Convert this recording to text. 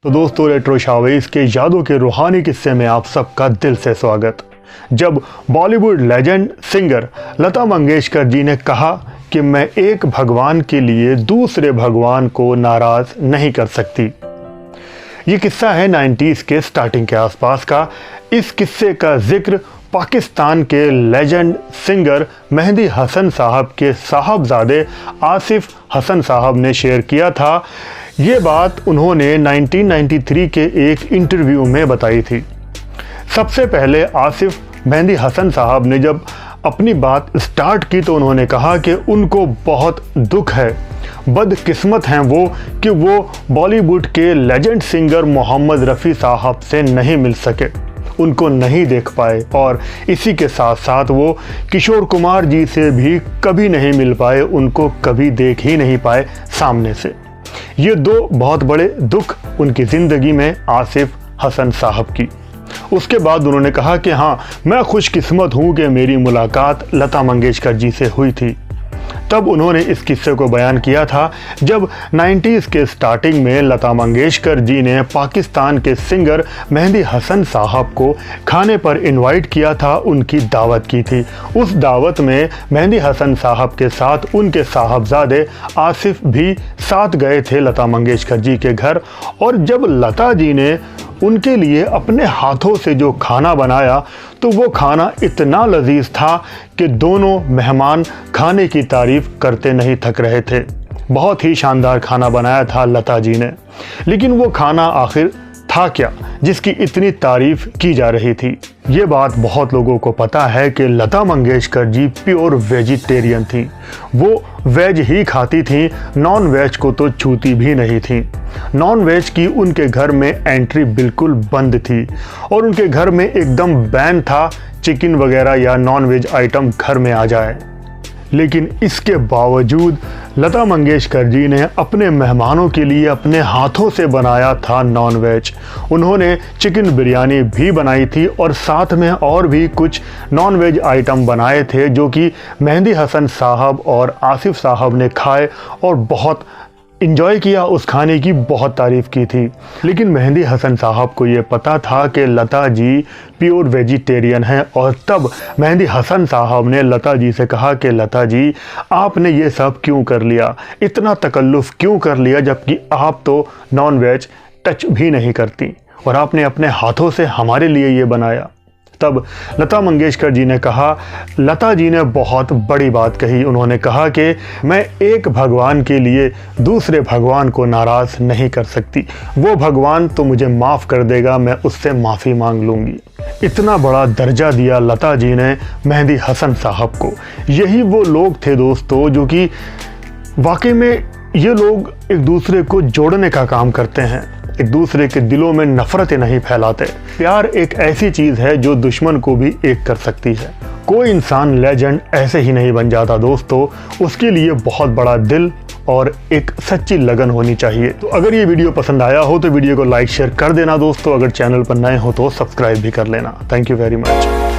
तो दोस्तों, retro Chavez के यादों के रूहानी किस्से में आप सबका दिल से स्वागत। जब बॉलीवुड लेजेंड सिंगर लता मंगेशकर जी ने कहा कि मैं एक भगवान के लिए दूसरे भगवान को नाराज़ नहीं कर सकती। ये किस्सा है 90s के स्टार्टिंग के आसपास का। इस किस्से का जिक्र पाकिस्तान के लेजेंड सिंगर मेहंदी हसन साहब के साहबजादे आसिफ हसन साहब ने शेयर किया था। ये बात उन्होंने 1993 के एक इंटरव्यू में बताई थी। सबसे पहले आसिफ मेहंदी हसन साहब ने जब अपनी बात स्टार्ट की तो उन्होंने कहा कि उनको बहुत दुख है, बदकिस्मत हैं वो कि वो बॉलीवुड के लेजेंड सिंगर मोहम्मद रफ़ी साहब से नहीं मिल सके, उनको नहीं देख पाए, और इसी के साथ साथ वो किशोर कुमार जी से भी कभी नहीं मिल पाए, उनको कभी देख ही नहीं पाए सामने से। ये दो बहुत बड़े दुख उनकी ज़िंदगी में आसिफ हसन साहब की। उसके बाद उन्होंने कहा कि हाँ, मैं खुशकिस्मत हूँ कि मेरी मुलाकात लता मंगेशकर जी से हुई थी। तब उन्होंने इस किस्से को बयान किया था जब 90s के स्टार्टिंग में लता मंगेशकर जी ने पाकिस्तान के सिंगर मेहंदी हसन साहब को खाने पर इनवाइट किया था, उनकी दावत की थी। उस दावत में मेहंदी हसन साहब के साथ उनके साहबजादे आसिफ भी साथ गए थे लता मंगेशकर जी के घर। और जब लता जी ने उनके लिए अपने हाथों से जो खाना बनाया तो वो खाना इतना लजीज था कि दोनों मेहमान खाने की तारीफ़ करते नहीं थक रहे थे। बहुत ही शानदार खाना बनाया था लता जी ने, लेकिन वो खाना आखिर था क्या जिसकी इतनी तारीफ़ की जा रही थी। ये बात बहुत लोगों को पता है कि लता मंगेशकर जी प्योर वेजिटेरियन थी। वो वेज ही खाती थी, नॉन वेज को तो छूती भी नहीं थी। नॉन वेज की उनके घर में एंट्री बिल्कुल बंद थी और उनके घर में एकदम बैन था चिकन वगैरह या नॉन वेज आइटम घर में आ जाए। लेकिन इसके बावजूद लता मंगेशकर जी ने अपने मेहमानों के लिए अपने हाथों से बनाया था नॉन वेज। उन्होंने चिकन बिरयानी भी बनाई थी और साथ में और भी कुछ नॉन वेज आइटम बनाए थे जो कि मेहंदी हसन साहब और आसिफ साहब ने खाए और बहुत इंजॉय किया, उस खाने की बहुत तारीफ़ की थी। लेकिन मेहंदी हसन साहब को ये पता था कि लता जी प्योर वेजिटेरियन हैं और तब मेहंदी हसन साहब ने लता जी से कहा कि लता जी, आपने ये सब क्यों कर लिया, इतना तकल्लुफ़ क्यों कर लिया, जबकि आप तो नॉन वेज टच भी नहीं करती और आपने अपने हाथों से हमारे लिए ये बनाया। तब लता मंगेशकर जी ने कहा, लता जी ने बहुत बड़ी बात कही। उन्होंने कहा कि मैं एक भगवान के लिए दूसरे भगवान को नाराज़ नहीं कर सकती, वो भगवान तो मुझे माफ़ कर देगा, मैं उससे माफ़ी मांग लूँगी। इतना बड़ा दर्जा दिया लता जी ने मेहंदी हसन साहब को। यही वो लोग थे दोस्तों जो कि वाकई में ये लोग एक दूसरे को जोड़ने का काम करते हैं, एक दूसरे के दिलों में नफ़रतें नहीं फैलाते। प्यार एक ऐसी चीज़ है जो दुश्मन को भी एक कर सकती है। कोई इंसान लेजेंड ऐसे ही नहीं बन जाता दोस्तों, उसके लिए बहुत बड़ा दिल और एक सच्ची लगन होनी चाहिए। तो अगर ये वीडियो पसंद आया हो तो वीडियो को लाइक शेयर कर देना दोस्तों। अगर चैनल पर नए हो तो सब्सक्राइब भी कर लेना। Thank you very much.